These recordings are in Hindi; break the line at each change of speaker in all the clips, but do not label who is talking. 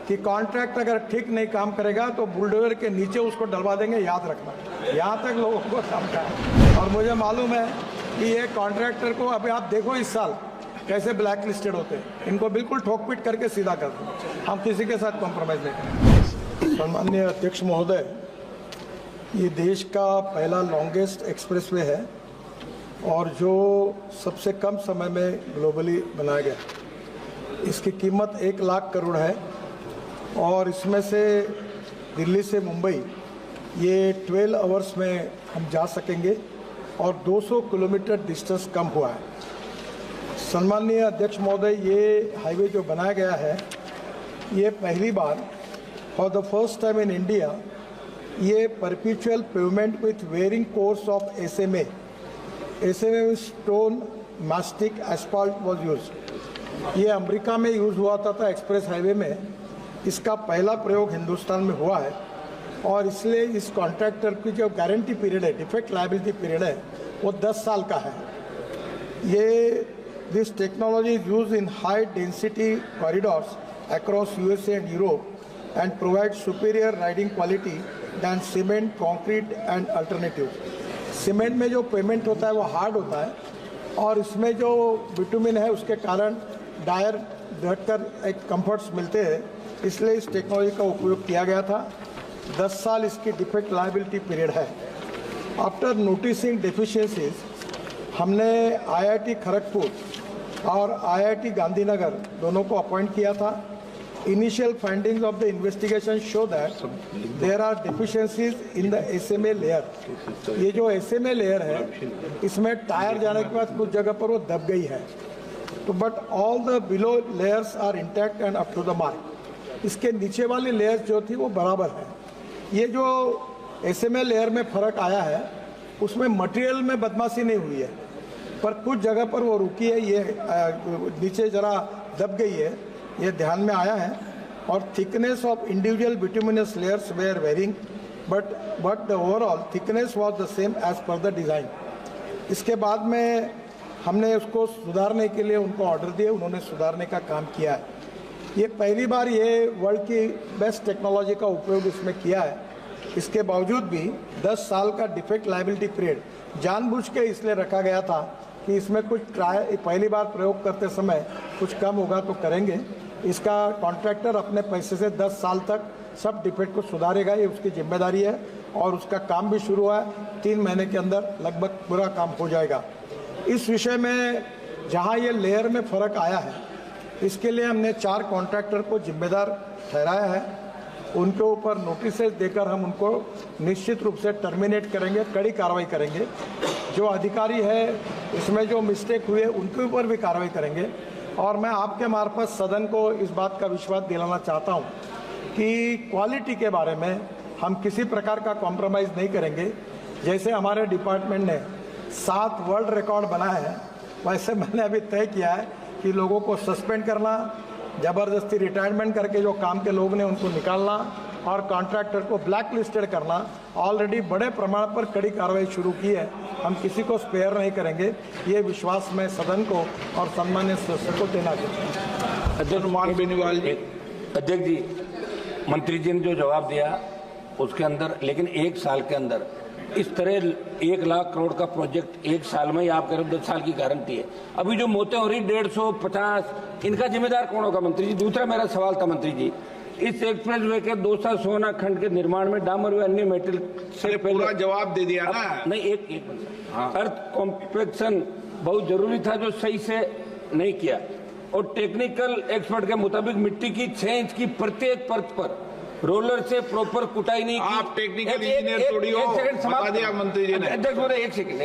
कि कॉन्ट्रैक्ट अगर ठीक नहीं काम करेगा तो बुलडोजर के नीचे उसको डलवा देंगे, याद रखना। यहाँ तक लोगों को समझा है। और मुझे मालूम है कि ये कॉन्ट्रैक्टर को अभी आप देखो इस साल कैसे ब्लैक लिस्टेड होते हैं, इनको बिल्कुल ठोक पीट करके सीधा कर दो। हम किसी के साथ कॉम्प्रोमाइज़ नहीं करेंगे। सम्माननीय अध्यक्ष महोदय, ये देश का पहला लॉन्गेस्ट एक्सप्रेसवे है और जो सबसे कम समय में ग्लोबली बनाया गया। इसकी कीमत 1 लाख करोड़ है और इसमें से दिल्ली से मुंबई ये 12 आवर्स में हम जा सकेंगे और 200 किलोमीटर डिस्टेंस कम हुआ है। सम्माननीय अध्यक्ष महोदय, ये हाईवे जो बनाया गया है ये पहली बार for the first time in India ये perpetual pavement with wearing course of SMA में stone mastic asphalt was use. ये अमेरिका में यूज़ हुआ था एक्सप्रेस हाईवे में, इसका पहला प्रयोग हिंदुस्तान में हुआ है और इसलिए इस कॉन्ट्रैक्टर की जो गारंटी पीरियड है, डिफेक्ट लायबिलिटी पीरियड है, वो 10 साल का है। ये this technology is use in high density corridors across USA and Europe and provide superior riding quality than cement, concrete and alternative. Cement में जो पेमेंट होता है वो हार्ड होता है और इसमें जो बिटुमिन है उसके कारण टायर बैठकर एक कंफर्ट्स मिलते हैं, इसलिए इस टेक्नोलॉजी का उपयोग किया गया था। 10 साल इसकी डिफेक्ट लायबिलिटी पीरियड है। आफ्टर नोटिसिंग डेफिशिएंसीज हमने IIT खड़गपुर और IIT गांधीनगर दोनों को अपॉइंट किया था। Initial findings of the investigation show that there are deficiencies in the SMA layer। ये जो SMA layer है इसमें टायर जाने के बाद कुछ जगह पर वो दब गई है, तो but all the below layers are intact and up to the mark. इसके नीचे वाली लेयर्स जो थी वो बराबर है। ये जो SMA लेयर में फ़र्क आया है उसमें मटेरियल में बदमाशी नहीं हुई है, पर कुछ जगह पर वो रुकी है, ये नीचे ज़रा दब गई है, ये ध्यान में आया है। और thickness of individual bituminous layers were varying but the overall thickness was the same as per the design. इसके बाद में हमने उसको सुधारने के लिए उनको ऑर्डर दिए, उन्होंने सुधारने का काम किया है। ये पहली बार ये वर्ल्ड की बेस्ट टेक्नोलॉजी का उपयोग इसमें किया है। इसके बावजूद भी 10 साल का डिफेक्ट लायबिलिटी पीरियड जानबूझ के इसलिए रखा गया था कि इसमें कुछ पहली बार प्रयोग करते समय कुछ कम होगा तो करेंगे। इसका कॉन्ट्रैक्टर अपने पैसे से 10 साल तक सब डिफेक्ट को सुधारेगा, ये उसकी जिम्मेदारी है और उसका काम भी शुरू हुआ है। 3 महीने के अंदर लगभग पूरा काम हो जाएगा। इस विषय में जहां ये लेयर में फ़र्क आया है इसके लिए हमने 4 कॉन्ट्रैक्टर को जिम्मेदार ठहराया है। उनके ऊपर नोटिस देकर हम उनको निश्चित रूप से टर्मिनेट करेंगे, कड़ी कार्रवाई करेंगे। जो अधिकारी है इसमें जो मिस्टेक हुए उनके ऊपर भी कार्रवाई करेंगे। और मैं आपके मार्फत सदन को इस बात का विश्वास दिलाना चाहता हूं कि क्वालिटी के बारे में हम किसी प्रकार का कॉम्प्रोमाइज़ नहीं करेंगे। जैसे हमारे डिपार्टमेंट ने 7 वर्ल्ड रिकॉर्ड बनाए हैं, वैसे मैंने अभी तय किया है कि लोगों को सस्पेंड करना, ज़बरदस्ती रिटायरमेंट करके जो काम के लोग ने उनको निकालना और कॉन्ट्रैक्टर को ब्लैक लिस्टेड करना। ऑलरेडी बड़े प्रमाण पर कड़ी कार्रवाई शुरू की है, हम किसी को स्पेयर नहीं करेंगे। ये विश्वास मैं सदन को और सम्मान्य सदस्य को देना चाहता हूँ।
अध्यक्ष मान बेनीवाल जी। अध्यक्ष जी, मंत्री जी ने जो जवाब दिया उसके अंदर, लेकिन 1 साल के अंदर इस तरह 1 लाख करोड़ का प्रोजेक्ट 1 साल में ही आप कह रहे हो 10 साल की गारंटी है। अभी जो मौतें हो रही 150, इनका जिम्मेदार कौन होगा मंत्री जी? दूसरा मेरा सवाल था मंत्री जी, इस एक्सप्रेस वे के 216 खंड के निर्माण में डामर व अन्य मेटल से
पूरा जवाब दे दिया ना।
नहीं, एक अर्थ कॉम्पैक्शन बहुत जरूरी था जो सही से नहीं किया। और टेक्निकल एक्सपर्ट के मुताबिक मिट्टी की 6 इंच की प्रत्येक परत पर रोलर से प्रॉपर कुटाई नहीं की।
आप टेक्निकल इंजीनियर थोड़ी हो, बता दिया मंत्री जी ने।
अध्यक्ष बोले एक सेकंड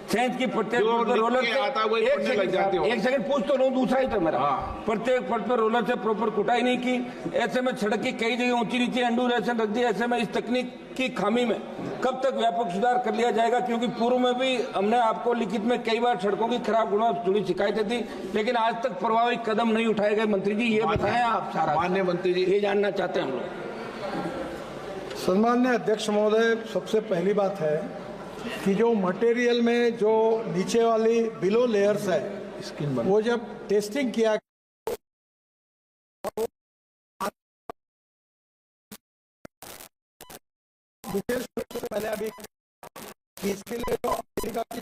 6 इंच की प्रत्येक परत पर रोलर से, एक सेकंड पूछ तो लूं, दूसरा ही तो मेरा। प्रत्येक परत पर रोलर से प्रॉपर कुटाई नहीं की। ऐसे में सड़क की कई जगह ऊंची नीचे एंडूरेशन रख दी। ऐसे में इस तकनीक की खामी में कब तक व्यापक सुधार कर लिया जाएगा? क्योंकि पूर्व में भी हमने आपको लिखित में कई बार सड़कों की खराब गुणवत्ता जुड़ी शिकायतें दी, लेकिन आज तक प्रभावी कदम नहीं उठाए गए। मंत्री जी ये बताएं आप सारा।
माननीय मंत्री जी,
ये जानना चाहते हैं हम लोग।
सम्माननीय अध्यक्ष महोदय, सबसे पहली बात है कि जो मटेरियल में जो नीचे वाली बिलो लेयर्स है वो जब टेस्टिंग किया विशेष रूप से मैंने अभी इसके लिए जो अमेरिका की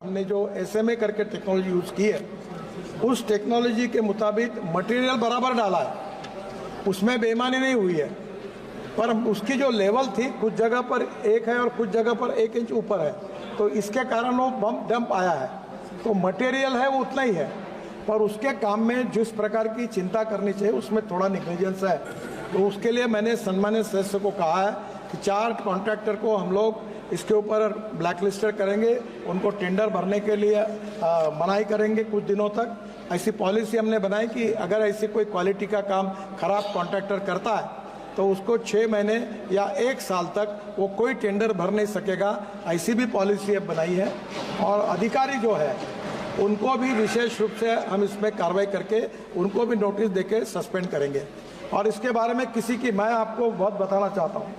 हमने जो SMA करके टेक्नोलॉजी यूज की है, उस टेक्नोलॉजी के मुताबिक मटेरियल बराबर डाला है, उसमें बेईमानी नहीं हुई है, पर उसकी जो लेवल थी कुछ जगह पर 1 है और कुछ जगह पर 1 इंच ऊपर है, तो इसके कारण वो बम डंप आया है। तो मटेरियल है वो उतना ही है, पर उसके काम में जिस प्रकार की चिंता करनी चाहिए उसमें थोड़ा निग्लिजेंस है। तो उसके लिए मैंने सम्मानित सदस्य को कहा है कि 4 कॉन्ट्रैक्टर को हम लोग इसके ऊपर ब्लैक लिस्टेड करेंगे, उनको टेंडर भरने के लिए मनाही करेंगे कुछ दिनों तक। ऐसी पॉलिसी हमने बनाई कि अगर ऐसी कोई क्वालिटी का काम खराब कॉन्ट्रैक्टर करता है तो उसको 6 महीने या 1 साल तक वो कोई टेंडर भर नहीं सकेगा, ऐसी भी पॉलिसी अब बनाई है। और अधिकारी जो है उनको भी विशेष रूप से हम इसमें कार्रवाई करके उनको भी नोटिस देके सस्पेंड करेंगे। और इसके बारे में किसी की मैं आपको बहुत बताना चाहता हूँ,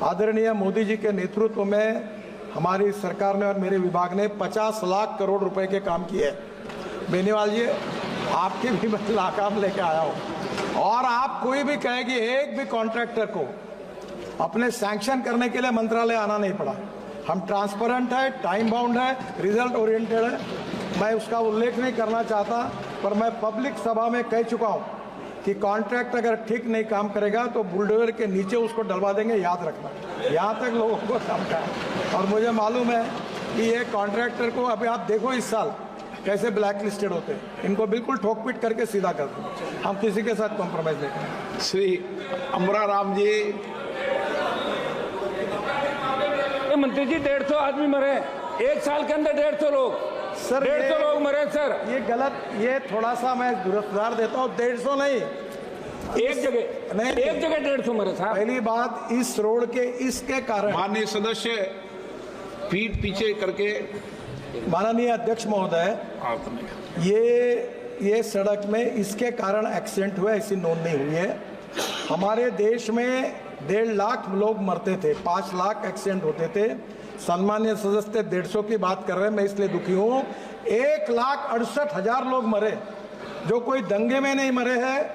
आदरणीय मोदी जी के नेतृत्व में हमारी सरकार ने और मेरे विभाग ने 50 लाख करोड़ रुपए के काम किए। बेनीवाल जी, आपके भी मैं नाकाम लेके आया हूँ, और आप कोई भी कहे कि एक भी कॉन्ट्रैक्टर को अपने सैंक्शन करने के लिए मंत्रालय आना नहीं पड़ा। हम ट्रांसपेरेंट है, टाइम बाउंड है, रिजल्ट ओरिएंटेड है। मैं उसका उल्लेख नहीं करना चाहता, पर मैं पब्लिक सभा में कह चुका हूँ कि कॉन्ट्रैक्ट अगर ठीक नहीं काम करेगा तो बुलडोजर के नीचे उसको डलवा देंगे, याद रखना। यहाँ तक लोगों को समझा है। और मुझे मालूम है कि ये कॉन्ट्रैक्टर को अभी आप देखो इस साल कैसे ब्लैक लिस्टेड होते हैं, इनको बिल्कुल ठोक पीट करके सीधा कर दो। हम किसी के साथ कॉम्प्रोमाइज नहीं करेंगे।
श्री अमरा राम जी,
मंत्री जी 150 आदमी मरे 1 साल के अंदर, 150 लोग
सर,
150 लोग मरे सर।
ये गलत, ये थोड़ा सा मैं दुरुस्तार देता हूँ, 150 नहीं,
एक जगह नहीं, एक जगह 150 मरे साहब।
पहली बात, इस रोड के इसके कारण
माननीय सदस्य पीठ पीछे करके,
माननीय अध्यक्ष महोदय, ये सड़क में इसके कारण एक्सीडेंट हुआ, ऐसी नोंद नहीं हुई है। हमारे देश में 1.5 लाख लोग मरते थे, 5 लाख एक्सीडेंट होते थे। सम्मानीय सदस्य 150 की बात कर रहे हैं, मैं इसलिए दुखी हूँ। 1,68,000 लोग मरे, जो कोई दंगे में नहीं मरे हैं,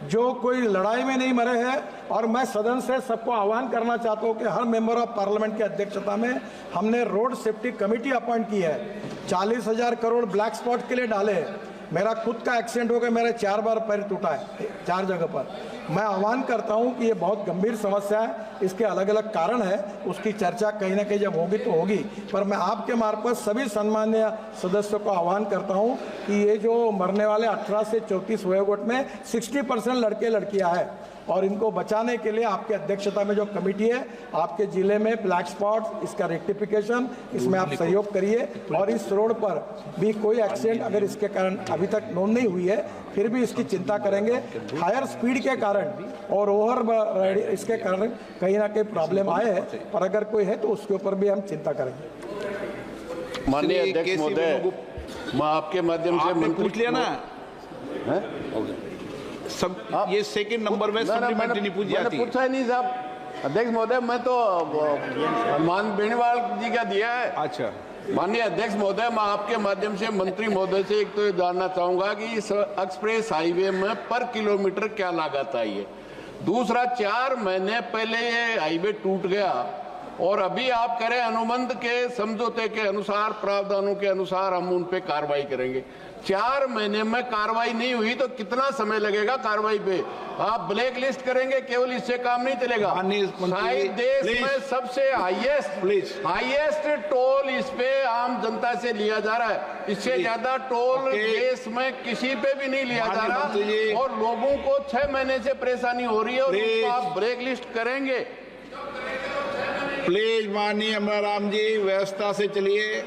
जो कोई लड़ाई में नहीं मरे हैं। और मैं सदन से सबको आह्वान करना चाहता हूँ कि हर मेंबर ऑफ पार्लियामेंट की अध्यक्षता में हमने रोड सेफ्टी कमेटी अपॉइंट की है। 40,000 करोड़ ब्लैक स्पॉट के लिए डाले। मेरा खुद का एक्सीडेंट हो गया, मेरा 4 बार पैर टूटा है 4 जगह पर। मैं आह्वान करता हूं कि ये बहुत गंभीर समस्या है, इसके अलग अलग कारण है, उसकी चर्चा कहीं ना कहीं जब होगी तो होगी। पर मैं आपके मार्फत सभी सम्मानीय सदस्यों को आह्वान करता हूं कि ये जो मरने वाले 18 से 34 वयोगट में 60% लड़के लड़कियां हैं, और इनको बचाने के लिए आपके अध्यक्षता में जो कमेटी है, आपके जिले में ब्लैक स्पॉट, इसका रेक्टिफिकेशन, इसमें आप सहयोग करिए। और इस रोड पर भी कोई एक्सीडेंट अगर इसके कारण अभी तक नोंद नहीं हुई है, फिर भी इसकी चिंता करेंगे। हायर स्पीड के कारण और ओवर इसके कारण कहीं ना कहीं प्रॉब्लम आए हैं, पर अगर कोई है तो उसके ऊपर भी हम चिंता करेंगे।
माननीय अध्यक्ष महोदय, मैं आपके माध्यम से
आपने पूछ लिया ना सब, ये सेकंड नंबर में सप्लीमेंट्री नहीं पूछी जाती।
पूछा ही नहीं साहब अध्यक्ष महोदय, मैं तो मान बेनीवाल जी का दिया है।
अच्छा,
माननीय अध्यक्ष महोदय, मैं आपके माध्यम से मंत्री महोदय से एक तो ये जानना चाहूंगा कि इस एक्सप्रेस हाईवे में पर किलोमीटर क्या लागत आई है। दूसरा, 4 महीने पहले ये हाईवे टूट गया और अभी आप करें अनुबंध के समझौते के अनुसार, प्रावधानों के अनुसार हम उन पे कार्रवाई करेंगे। 4 महीने में कार्रवाई नहीं हुई तो कितना समय लगेगा कार्रवाई पे? आप ब्लैक लिस्ट करेंगे, केवल इससे काम नहीं चलेगा। शायद देश में सबसे हाईएस्ट टोल इस पे आम जनता से लिया जा रहा है। इससे ज्यादा टोल देश में किसी पे भी नहीं लिया जा रहा, और लोगों को 6 महीने से परेशानी हो रही है, और उसको आप ब्लैक लिस्ट करेंगे।
प्लीज माननीय अमराराम जी, व्यवस्था से चलिए।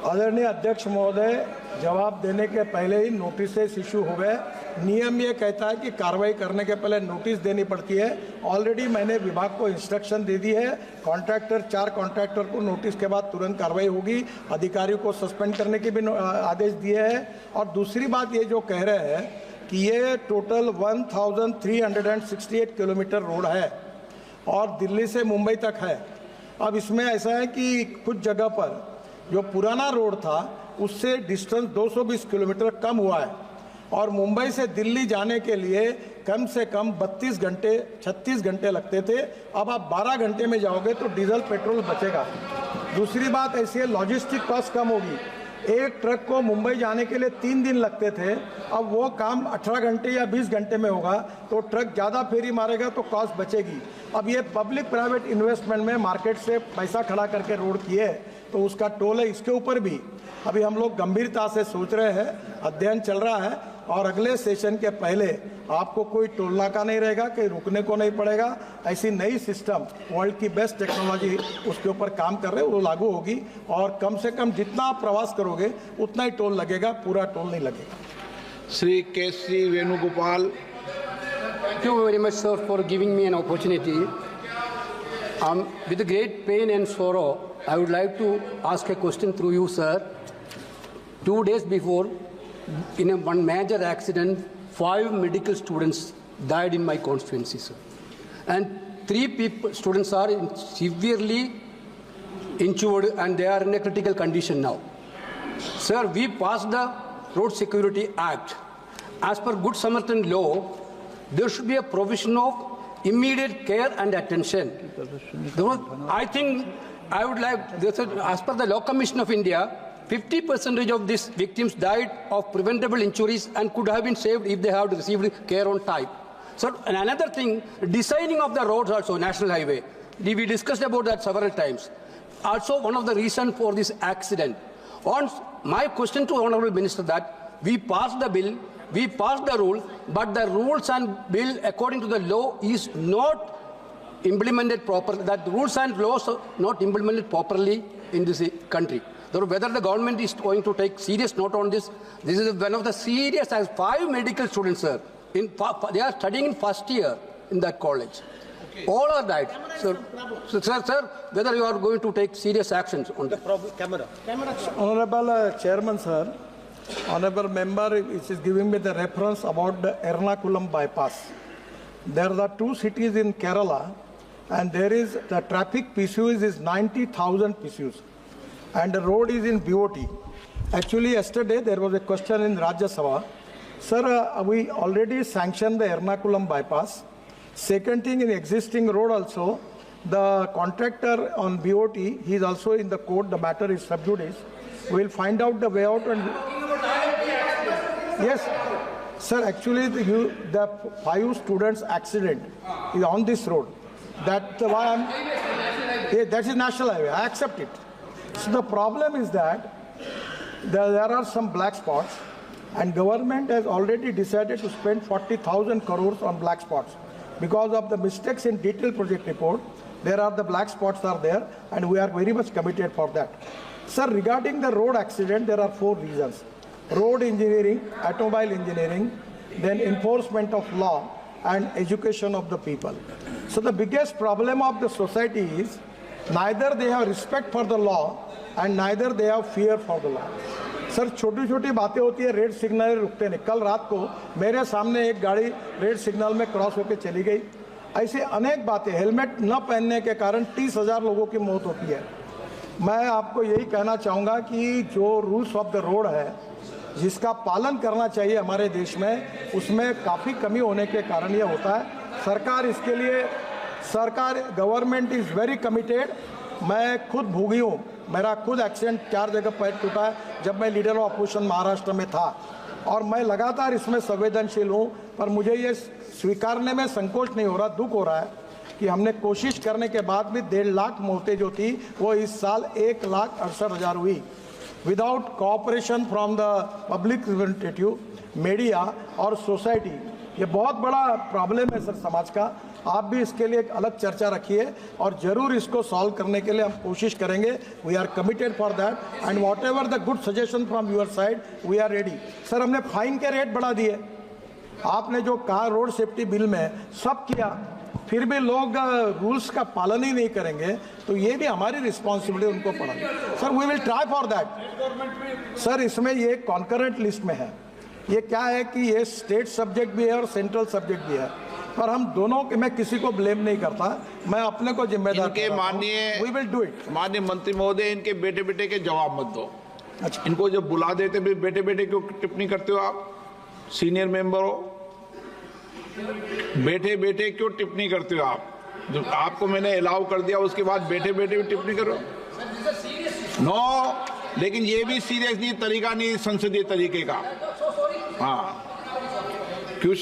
आदरणीय अध्यक्ष महोदय, जवाब देने के पहले ही नोटिस इशू हो गए। नियम ये कहता है कि कार्रवाई करने के पहले नोटिस देनी पड़ती है। ऑलरेडी मैंने विभाग को इंस्ट्रक्शन दे दी है, कॉन्ट्रैक्टर 4 कॉन्ट्रैक्टर को नोटिस के बाद तुरंत कार्रवाई होगी। अधिकारियों को सस्पेंड करने के भी आदेश दिए हैं। और दूसरी बात ये जो कह रहे हैं कि ये टोटल 1368 किलोमीटर रोड है और दिल्ली से मुंबई तक है। अब इसमें ऐसा है कि कुछ जगह पर जो पुराना रोड था उससे डिस्टेंस 220 किलोमीटर कम हुआ है, और मुंबई से दिल्ली जाने के लिए कम से कम 32 घंटे 36 घंटे लगते थे, अब आप 12 घंटे में जाओगे तो डीजल पेट्रोल बचेगा। दूसरी बात ऐसी है, लॉजिस्टिक कॉस्ट कम होगी। एक ट्रक को मुंबई जाने के लिए 3 दिन लगते थे, अब वो काम 18 घंटे या 20 घंटे में होगा, तो ट्रक ज़्यादा फेरी मारेगा तो कॉस्ट बचेगी। अब ये पब्लिक प्राइवेट इन्वेस्टमेंट में मार्केट से पैसा खड़ा करके रोड किए तो उसका टोल है। इसके ऊपर भी अभी हम लोग गंभीरता से सोच रहे हैं, अध्ययन चल रहा है, और अगले सेशन के पहले आपको कोई टोल नाका नहीं रहेगा, कहीं रुकने को नहीं पड़ेगा। ऐसी नई सिस्टम, वर्ल्ड की बेस्ट टेक्नोलॉजी उसके ऊपर काम कर रहे हैं, वो लागू होगी, और कम से कम जितना आप प्रवास करोगे उतना ही टोल लगेगा, पूरा टोल नहीं लगेगा।
श्री केसी Venugopal.
Thank you very much, sir, for giving me an opportunity. With great pain and sorrow, I would like to ask a question through you, sir. 2 days before, in one major accident, 5 medical students died in my constituency, sir. And 3 students are severely injured and they are in a critical condition now. Sir, we passed the Road Security Act. As per Good Samaritan law, there should be a provision of immediate care and attention. I think I would like, as per the Law Commission of India, 50% of these victims died of preventable injuries and could have been saved if they had received care on time. So, and another thing, designing of the roads also, national highway. We discussed about that several times. Also, one of the reasons for this accident. On my question to Honorable Minister that we passed the bill, we passed the rule, but the rules and bill according to the law is not implemented properly. That rules and laws are not implemented properly in this country. So whether the government is going to take serious note on this, this is one of the serious, as 5 medical students, sir. They are studying in first year in that college. Okay. All are died. So, sir, whether you are going to take serious actions on that.
Honorable Chairman, sir, Honorable Member is giving me the reference about the Ernakulam bypass. There are 2 cities in Kerala, and there is the traffic PCUs is 90,000 PCUs, and the road is in BOT. Actually, yesterday there was a question in Rajya Sabha. Sir, we already sanctioned the Ernakulam bypass. Second thing, in existing road also, the contractor on BOT, he is also in the court. The matter is sub judice. We will find out the way out. And yes, sir, actually the 5 students accident is on this road. That's why that is national highway. I accept it. So the problem is that there are some black spots, and government has already decided to spend 40,000 crores on black spots. Because of the mistakes in detailed project report, there are the black spots are there, and we are very much committed for that. Sir, regarding the road accident, there are 4 reasons. Road engineering, automobile engineering, then enforcement of law, and education of the people. So the biggest problem of the society is neither they have respect for the law and neither they have fear for the law. Sir छोटी छोटी बातें होती है, रेड सिग्नल रुकते नहीं। कल रात को मेरे सामने एक गाड़ी रेड सिग्नल में क्रॉस होकर चली गई। ऐसे अनेक बातें, हेलमेट न पहनने के कारण 30,000 लोगों की मौत होती है। मैं आपको यही कहना चाहूँगा कि जो रूल्स ऑफ द रोड है, जिसका पालन करना चाहिए हमारे देश में, उसमें काफ़ी कमी होने के कारण ये होता है। सरकार इसके लिए, गवर्नमेंट इज़ वेरी कमिटेड। मैं खुद भोगी हूँ, मेरा खुद एक्सीडेंट 4 जगह पैर टूटा है जब मैं लीडर ऑफ अपोजिशन महाराष्ट्र में था, और मैं लगातार इसमें संवेदनशील हूँ। पर मुझे ये स्वीकारने में संकोच नहीं हो रहा, दुख हो रहा है कि हमने कोशिश करने के बाद भी 1.5 लाख मौतें जो थी वो इस साल 1,68,000 हुई, without cooperation from the public representative, media और सोसाइटी। ये बहुत बड़ा प्रॉब्लम है सर समाज का। आप भी इसके लिए एक अलग चर्चा रखिए और जरूर इसको सॉल्व करने के लिए हम कोशिश करेंगे। We are committed for that and whatever the good suggestion from your side we are ready. Sir, हमने फाइन के रेट बढ़ा दिए, आपने जो कहा रोड सेफ्टी बिल में सब किया, फिर भी लोग रूल्स का पालन ही नहीं करेंगे, तो ये भी हमारी रिस्पॉन्सिबिलिटी उनको पड़ा। Sir, we will try for that. Sir, इसमें ये कॉन्करेंट लिस्ट में है। ये क्या है कि ये स्टेट सब्जेक्ट भी है और सेंट्रल सब्जेक्ट भी है, पर हम दोनों के, मैं किसी को ब्लेम नहीं करता, मैं अपने को जिम्मेदार।
इनके माननीय मंत्री महोदय, इनके बेटे बेटे के जवाब मत दो। अच्छा, इनको जब बुला देते बेटे बेटे क्यों टिप्पणी करते हो आप? सीनियर मेंबर हो। बैठे बैठे क्यों टिप्पणी करते हो आप? जो आपको मैंने अलाउ कर दिया उसके बाद बैठे बैठे भी टिप्पणी करो? नो, लेकिन ये भी सीरियस नहीं, तरीका नहीं संसदीय तरीके का। हाँ, क्यों